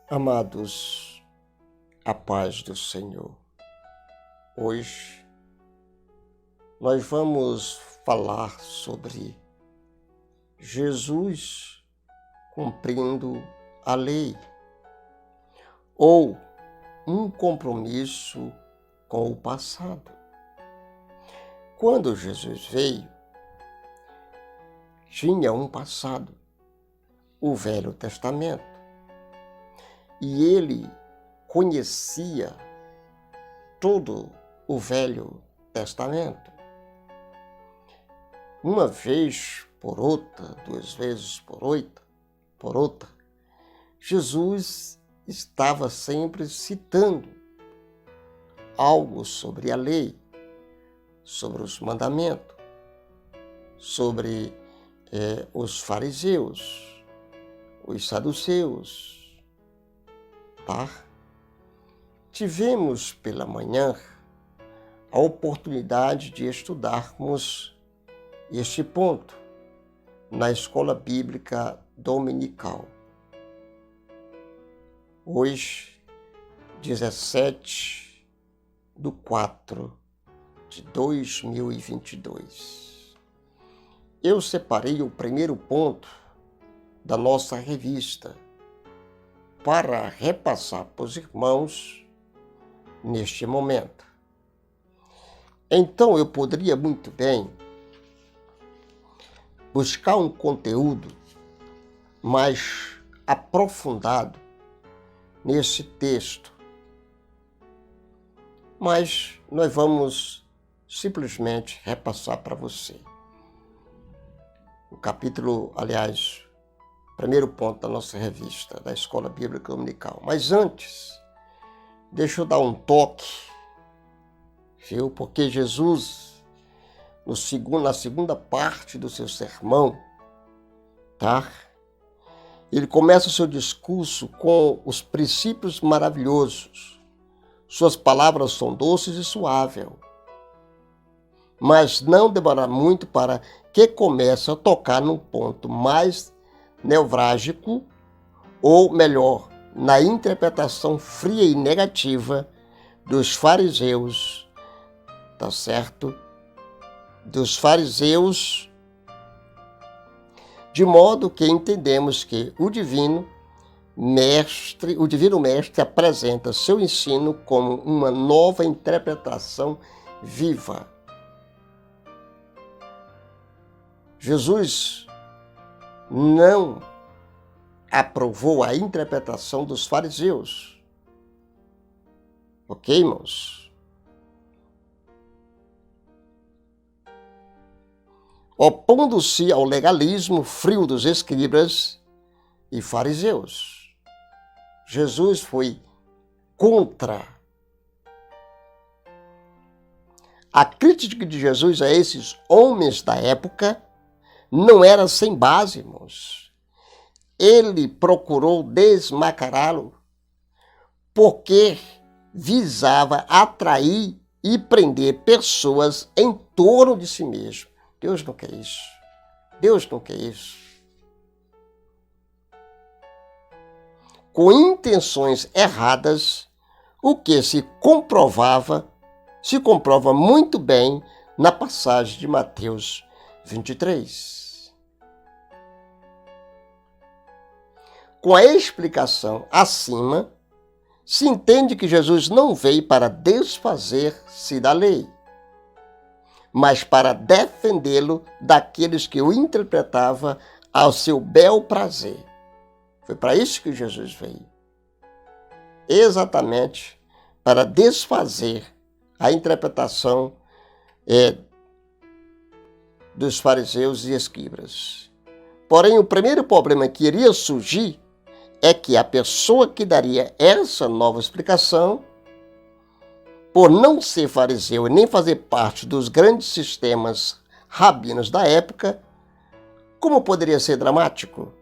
Amados, a paz do Senhor. Hoje nós vamos falar sobre Jesus cumprindo a lei ou um compromisso com o passado. Quando Jesus veio, tinha um passado, o Velho Testamento. E ele conhecia todo o Velho Testamento. Uma vez por outra, duas vezes por outra, Jesus estava sempre citando algo sobre a lei, sobre os mandamentos, sobre os fariseus, os saduceus. Tivemos pela manhã a oportunidade de estudarmos este ponto na escola bíblica dominical. Hoje, 17/4/2022. Eu separei o primeiro ponto da nossa revista para repassar para os irmãos neste momento. Então eu poderia muito bem buscar um conteúdo mais aprofundado nesse texto, mas nós vamos simplesmente repassar para você. O capítulo, primeiro ponto da nossa revista, da Escola Bíblica Dominical. Mas antes, deixa eu dar um toque, viu? Porque Jesus, na segunda parte do seu sermão, ele começa o seu discurso com os princípios maravilhosos. Suas palavras são doces e suaves, mas não demora muito para que comece a tocar num ponto mais nevrálgico, ou melhor, na interpretação fria e negativa dos fariseus, dos fariseus, de modo que entendemos que o Divino Mestre apresenta seu ensino como uma nova interpretação viva. Jesus não aprovou a interpretação dos fariseus. Ok, irmãos? Opondo-se ao legalismo frio dos escribas e fariseus. Jesus foi contra. A crítica de Jesus a esses homens da época não era sem base, irmãos. Ele procurou desmascará-lo porque visava atrair e prender pessoas em torno de si mesmo. Deus não quer isso. Deus não quer isso. Com intenções erradas, o que se comprova muito bem na passagem de Mateus 23. Com a explicação acima, se entende que Jesus não veio para desfazer-se da lei, mas para defendê-lo daqueles que o interpretavam ao seu bel prazer. Foi para isso que Jesus veio. Exatamente para desfazer a interpretação dos fariseus e escribas. Porém, o primeiro problema que iria surgir é que a pessoa que daria essa nova explicação, por não ser fariseu e nem fazer parte dos grandes sistemas rabinos da época, como poderia ser dramático?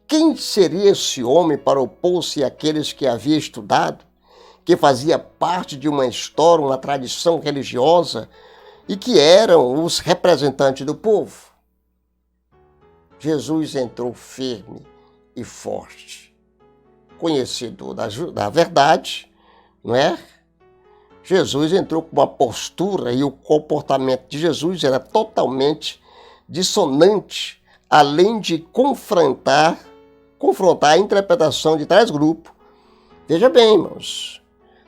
Quem seria esse homem para opor-se àqueles que havia estudado, que fazia parte de uma história, uma tradição religiosa e que eram os representantes do povo? Jesus entrou firme e forte. conhecedor da verdade, não é? Jesus entrou com uma postura e o comportamento de Jesus era totalmente dissonante, além de confrontar a interpretação de tais grupos. Veja bem, irmãos,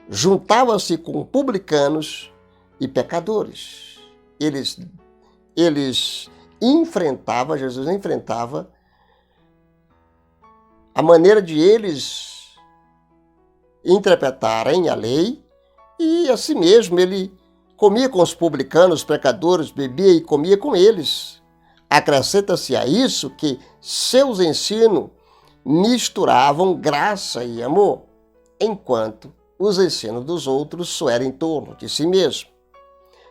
juntava-se com publicanos e pecadores. Jesus enfrentava a maneira de eles interpretarem a lei e, assim mesmo, ele comia com os publicanos, pecadores, bebia e comia com eles. Acrescenta-se a isso que seus ensinos misturavam graça e amor, enquanto os ensinos dos outros só eram em torno de si mesmo.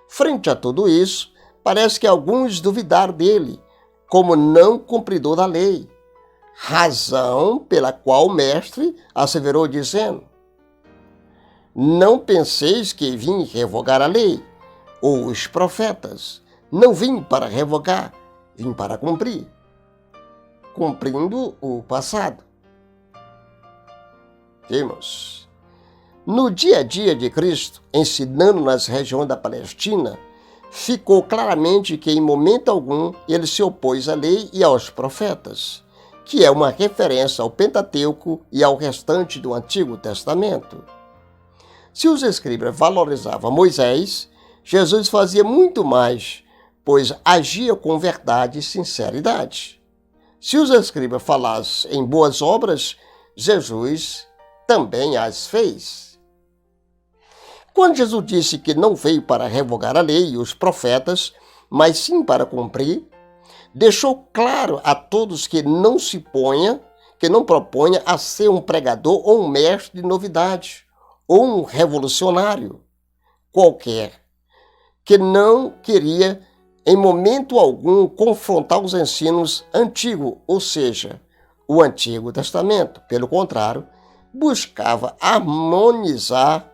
Frente a tudo isso, parece que alguns duvidaram dele, como não cumpridor da lei, razão pela qual o mestre asseverou dizendo: não penseis que vim revogar a lei, ou os profetas. Não vim para revogar, vim para cumprir. Cumprindo o passado. Irmãos, no dia a dia de Cristo, ensinando nas regiões da Palestina, ficou claramente que em momento algum ele se opôs à lei e aos profetas, que é uma referência ao Pentateuco e ao restante do Antigo Testamento. Se os escribas valorizavam Moisés, Jesus fazia muito mais, pois agia com verdade e sinceridade. Se os escribas falassem em boas obras, Jesus também as fez. Quando Jesus disse que não veio para revogar a lei e os profetas, mas sim para cumprir, deixou claro a todos que não proponha a ser um pregador ou um mestre de novidade, ou um revolucionário qualquer, que não queria, em momento algum, confrontar os ensinos antigos, ou seja, o Antigo Testamento. Pelo contrário, buscava harmonizar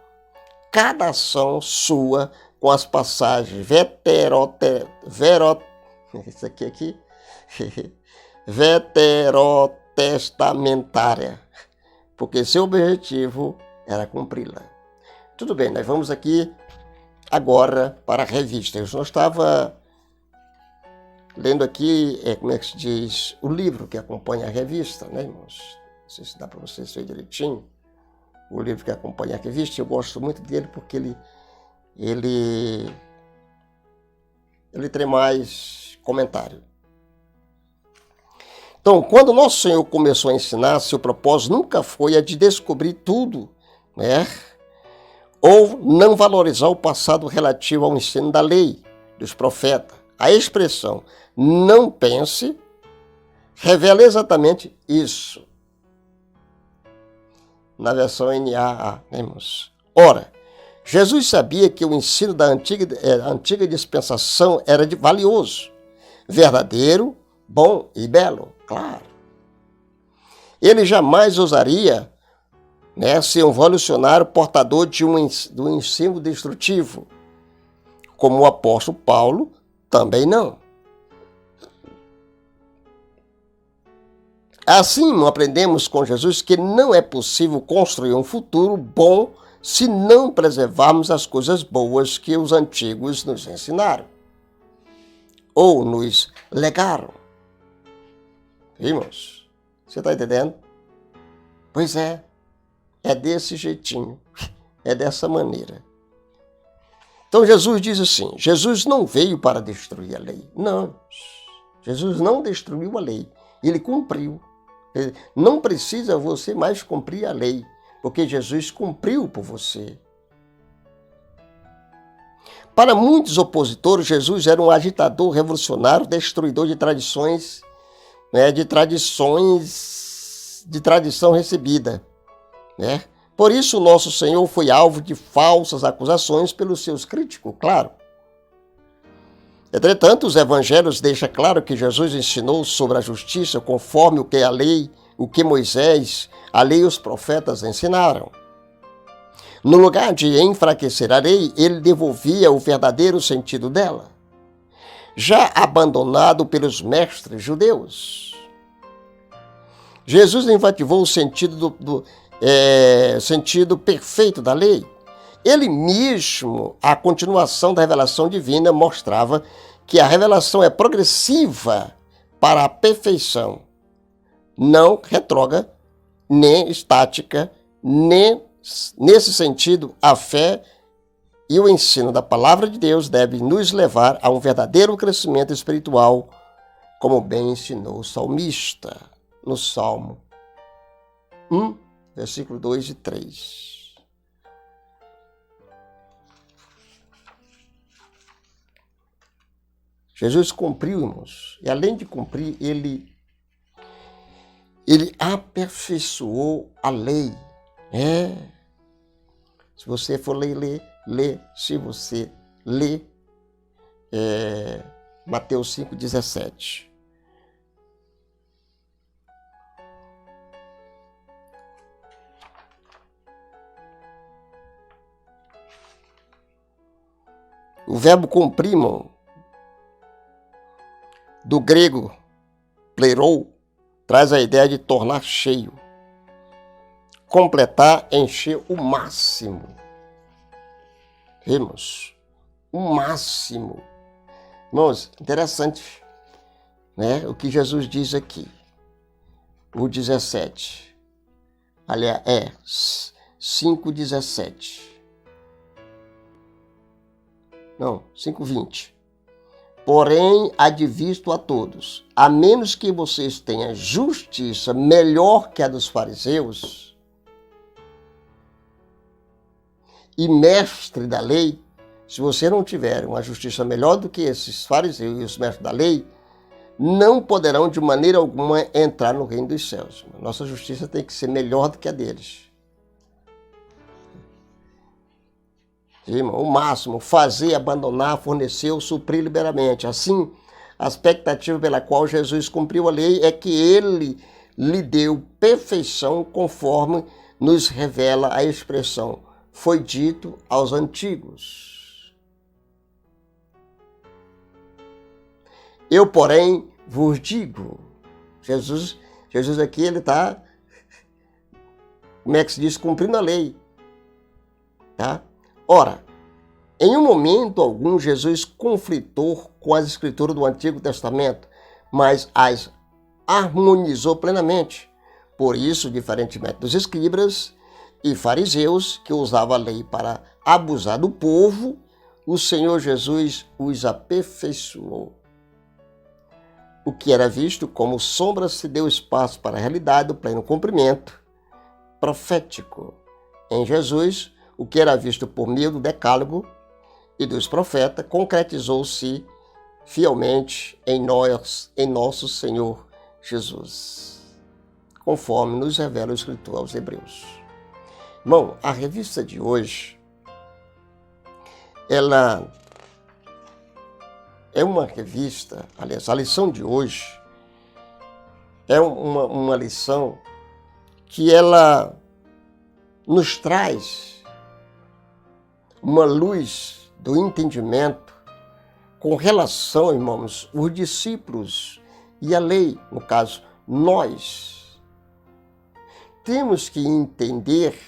cada ação sua com as passagens veterotestamentárias, porque seu objetivo era cumpri-la. Tudo bem, nós vamos aqui agora para a revista. Eu só estava lendo aqui, como é que se diz, o livro que acompanha a revista, né, irmãos? Não sei se dá para vocês verem direitinho. O livro que acompanha a revista, eu gosto muito dele porque ele tem mais comentário. Então, quando nosso Senhor começou a ensinar, seu propósito nunca foi a de descobrir tudo, né? Ou não valorizar o passado relativo ao ensino da lei, dos profetas. A expressão "não pense" revela exatamente isso. Na versão NAA, né, irmãos? Ora, Jesus sabia que o ensino da antiga dispensação era valioso, verdadeiro, bom e belo, claro. Ele jamais ousaria, né, ser um revolucionário portador do ensino destrutivo, como o apóstolo Paulo também não. Assim, aprendemos com Jesus que não é possível construir um futuro bom se não preservarmos as coisas boas que os antigos nos ensinaram ou nos legaram. Irmãos, você está entendendo? Pois é desse jeitinho, é dessa maneira. Então Jesus diz assim, Jesus não veio para destruir a lei. Não, Jesus não destruiu a lei, ele cumpriu. Não precisa você mais cumprir a lei, porque Jesus cumpriu por você. Para muitos opositores, Jesus era um agitador revolucionário, destruidor de tradições, né, de tradição recebida, né? Por isso, nosso Senhor foi alvo de falsas acusações pelos seus críticos, claro. Entretanto, os evangelhos deixam claro que Jesus ensinou sobre a justiça conforme o que Moisés, a lei e os profetas ensinaram. No lugar de enfraquecer a lei, ele devolvia o verdadeiro sentido dela, já abandonado pelos mestres judeus. Jesus enfatizou o sentido perfeito da lei. Ele mesmo, a continuação da revelação divina, mostrava que a revelação é progressiva para a perfeição, não retrógrada, nem estática, nem nesse sentido, a fé e o ensino da palavra de Deus devem nos levar a um verdadeiro crescimento espiritual, como bem ensinou o salmista no Salmo 1, versículo 2 e 3. Jesus cumpriu, irmãos, e além de cumprir, ele aperfeiçoou a lei. Se você for ler. Se você ler Mateus 5,17. O verbo cumprir, irmão, do grego plerou, traz a ideia de tornar cheio, completar, encher o máximo. Irmãos, o máximo. Irmãos, interessante, né? O que Jesus diz aqui. O 17. Aliás, 5,17. Não, 5,20. Porém, advirto a todos, a menos que vocês tenham justiça melhor que a dos fariseus e mestre da lei, se você não tiver uma justiça melhor do que esses fariseus e os mestres da lei, não poderão de maneira alguma entrar no reino dos céus. Nossa justiça tem que ser melhor do que a deles. Irmão, o máximo, fazer, abandonar, fornecer ou suprir liberamente. Assim, a expectativa pela qual Jesus cumpriu a lei é que ele lhe deu perfeição, conforme nos revela a expressão foi dito aos antigos. Eu, porém, vos digo. Jesus aqui, ele está, como é que se diz, cumprindo a lei. Tá? Ora, em um momento algum, Jesus conflitou com as escrituras do Antigo Testamento, mas as harmonizou plenamente. Por isso, diferentemente dos escribas e fariseus, que usavam a lei para abusar do povo, o Senhor Jesus os aperfeiçoou. O que era visto como sombra se deu espaço para a realidade do pleno cumprimento profético. Em Jesus, o que era visto por meio do decálogo e dos profetas concretizou-se fielmente em nosso Senhor Jesus, conforme nos revela o Escritor aos Hebreus. Irmão, a revista de hoje, ela é uma revista, aliás, a lição de hoje é uma lição que ela nos traz uma luz do entendimento com relação, irmãos, os discípulos e a lei, no caso, nós. Temos que entender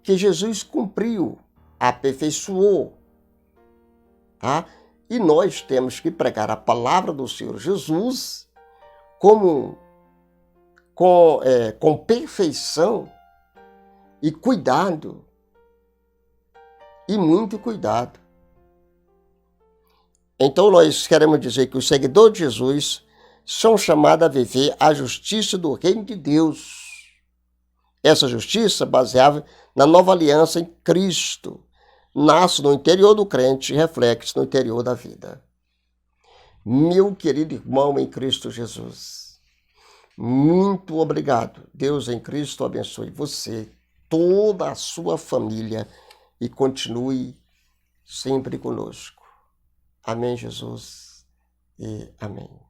que Jesus cumpriu, aperfeiçoou, tá? E nós temos que pregar a palavra do Senhor Jesus com perfeição e cuidado, e muito cuidado. Então nós queremos dizer que os seguidores de Jesus são chamados a viver a justiça do reino de Deus. Essa justiça, baseada na nova aliança em Cristo, nasce no interior do crente e reflete no interior da vida. Meu querido irmão em Cristo Jesus, muito obrigado. Deus em Cristo abençoe você, toda a sua família e continue sempre conosco. Amém, Jesus, e amém.